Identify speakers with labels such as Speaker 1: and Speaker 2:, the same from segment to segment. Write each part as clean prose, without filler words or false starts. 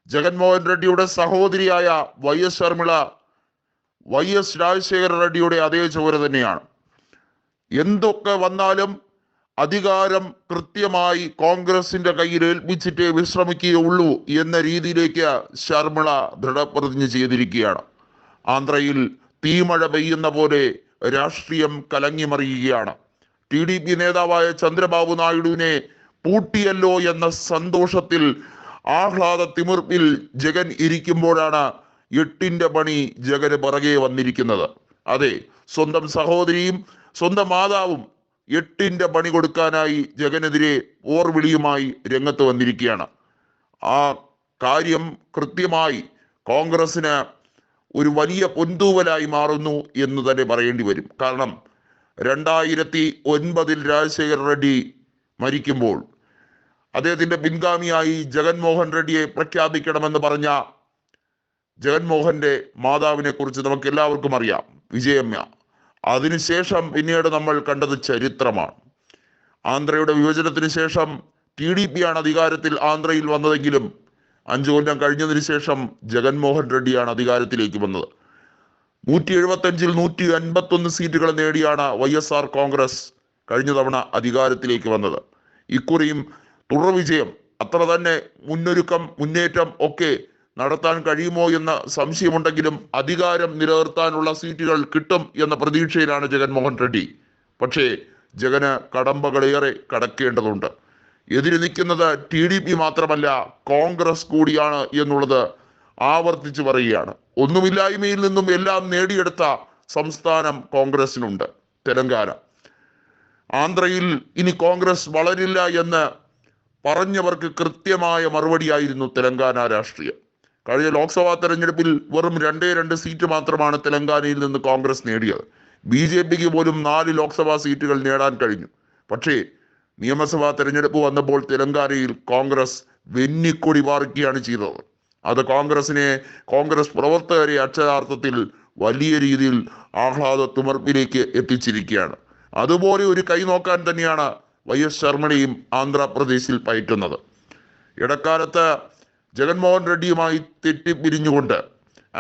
Speaker 1: ജഗൻമോഹൻ റെഡ്ഡിയുടെ സഹോദരിയായ YS Sharmila YS Rajasekhara റെഡ്ഡിയുടെ അതേ ചോര തന്നെയാണ്. എന്തൊക്കെ വന്നാലും അധികാരം കൃത്യമായി കോൺഗ്രസിന്റെ കയ്യിൽ ഏൽപ്പിച്ചിട്ടേ വിശ്രമിക്കുകയുള്ളൂ എന്ന രീതിയിലേക്ക് ശർമിള ദൃഢപ്രതിജ്ഞ ചെയ്തിരിക്കുകയാണ്. ആന്ധ്രയിൽ തീമഴ പെയ്യുന്ന പോലെ രാഷ്ട്രീയം കലങ്ങിമറിയുകയാണ്. TDP നേതാവായ ചന്ദ്രബാബു നായിഡുവിനെ പൂട്ടിയല്ലോ എന്ന സന്തോഷത്തിൽ ആഹ്ലാദ തിമിർപ്പിൽ ജഗൻ ഇരിക്കുമ്പോഴാണ് എട്ടിന്റെ പണി ജഗന് പിറകെ വന്നിരിക്കുന്നത്. അതെ, സ്വന്തം സഹോദരിയും സ്വന്തം മാതാവും എട്ടിന്റെ പണി കൊടുക്കാനായി ജഗനെതിരെ പോർവിളിയുമായി രംഗത്ത് വന്നിരിക്കുകയാണ്. ആ കാര്യം കൃത്യമായി കോൺഗ്രസിന് ഒരു വലിയ പൊന്തൂവലായി മാറുന്നു എന്ന് തന്നെ പറയേണ്ടി വരും. കാരണം 2009 രാജശേഖര റെഡ്ഡി മരിക്കുമ്പോൾ അദ്ദേഹത്തിന്റെ പിൻഗാമിയായി ജഗൻമോഹൻ റെഡ്ഡിയെ പ്രഖ്യാപിക്കണമെന്ന് പറഞ്ഞ ജഗൻമോഹന്റെ മാതാവിനെ കുറിച്ച് നമുക്ക് എല്ലാവർക്കും അറിയാം, വിജയമ്മ. അതിനുശേഷം പിന്നീട് നമ്മൾ കണ്ടത് ചരിത്രമാണ്. ആന്ധ്രയുടെ വിഭജനത്തിന് ശേഷം TDP ആണ് അധികാരത്തിൽ ആന്ധ്രയിൽ വന്നതെങ്കിലും 5 കൊല്ലം കഴിഞ്ഞതിന് ശേഷം ജഗൻമോഹൻ റെഡ്ഡിയാണ് അധികാരത്തിലേക്ക് വന്നത്. 175-ൽ 151 സീറ്റുകൾ നേടിയാണ് YSR കോൺഗ്രസ് കഴിഞ്ഞ തവണ അധികാരത്തിലേക്ക് വന്നത്. ഇക്കുറിയും തുടർ വിജയം, അത്ര തന്നെ മുന്നേറ്റം ഒക്കെ നടത്താൻ കഴിയുമോ എന്ന സംശയമുണ്ടെങ്കിലും അധികാരം നിലനിർത്താനുള്ള സീറ്റുകൾ കിട്ടും എന്ന പ്രതീക്ഷയിലാണ് ജഗൻമോഹൻ റെഡ്ഡി. പക്ഷേ ജഗന് കടമ്പകളേറെ കടക്കേണ്ടതുണ്ട്. എതിര് നിൽക്കുന്നത് TDP മാത്രമല്ല, കോൺഗ്രസ് കൂടിയാണ് എന്നുള്ളത് ആവർത്തിച്ചു പറയുകയാണ്. ഒന്നുമില്ലായ്മയിൽ നിന്നും എല്ലാം നേടിയെടുത്ത സംസ്ഥാനം കോൺഗ്രസിനുണ്ട്, തെലങ്കാന. ആന്ധ്രയിൽ ഇനി കോൺഗ്രസ് വളരില്ല എന്ന് പറഞ്ഞവർക്ക് കൃത്യമായ മറുപടിയായിരുന്നു തെലങ്കാന രാഷ്ട്രീയം. കഴിഞ്ഞ ലോക്സഭാ തെരഞ്ഞെടുപ്പിൽ വെറും 2 സീറ്റ് മാത്രമാണ് തെലങ്കാനയിൽ നിന്ന് കോൺഗ്രസ് നേടിയത്. BJPക്ക് പോലും 4 ലോക്സഭാ സീറ്റുകൾ നേടാൻ കഴിഞ്ഞു. പക്ഷേ നിയമസഭാ തെരഞ്ഞെടുപ്പ് വന്നപ്പോൾ തെലങ്കാനയിൽ കോൺഗ്രസ് വെന്നിക്കൊടി പാറിക്കുകയാണ് ചെയ്തത്. അത് കോൺഗ്രസ് പ്രവർത്തകരെ അക്ഷരാർത്ഥത്തിൽ വലിയ രീതിയിൽ ആഹ്ലാദ തുമർപ്പിലേക്ക് എത്തിച്ചിരിക്കുകയാണ്. അതുപോലെ ഒരു കൈ നോക്കാൻ തന്നെയാണ് YS ശർമിളയും ആന്ധ്രാപ്രദേശിൽ പയറ്റുന്നത്. ഇടക്കാലത്ത് ജഗൻമോഹൻ റെഡ്ഡിയുമായി തെറ്റിപ്പിരിഞ്ഞുകൊണ്ട്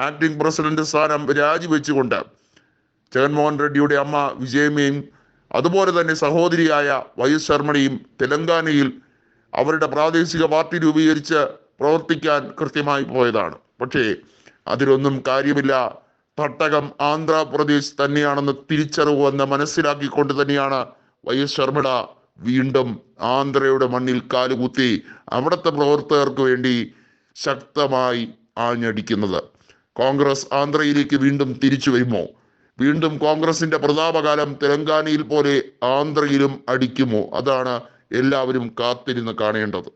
Speaker 1: ആക്ടിംഗ് പ്രസിഡന്റ് സ്ഥാനം രാജിവെച്ചുകൊണ്ട് ജഗൻമോഹൻ റെഡ്ഡിയുടെ അമ്മ വിജയമ്മയും അതുപോലെ തന്നെ സഹോദരിയായ YS ശർമിളയും തെലങ്കാനയിൽ അവരുടെ പ്രാദേശിക പാർട്ടി രൂപീകരിച്ച് പ്രവർത്തിക്കാൻ കൃത്യമായി പോയതാണ്. പക്ഷേ അതിലൊന്നും കാര്യമില്ല. തട്ടകം ആന്ധ്രാപ്രദേശ് തന്നെയാണെന്ന് തിരിച്ചറിവ് വന്ന് മനസ്സിലാക്കിക്കൊണ്ട് തന്നെയാണ് YS ശർമിള വീണ്ടും ആന്ധ്രയുടെ മണ്ണിൽ കാലുകുത്തി അവിടുത്തെ പ്രവർത്തകർക്ക് വേണ്ടി ശക്തമായി ആഞ്ഞടിക്കുന്നത്. കോൺഗ്രസ് ആന്ധ്രയിലേക്ക് വീണ്ടും തിരിച്ചു വരുമോ? വീണ്ടും കോൺഗ്രസിന്റെ പ്രതാപകാലം തെലങ്കാനയിൽ പോലെ ആന്ധ്രയിലും അടിക്കുമോ? അതാണ് എല്ലാവരും കാത്തിരുന്ന് കാണേണ്ടത്.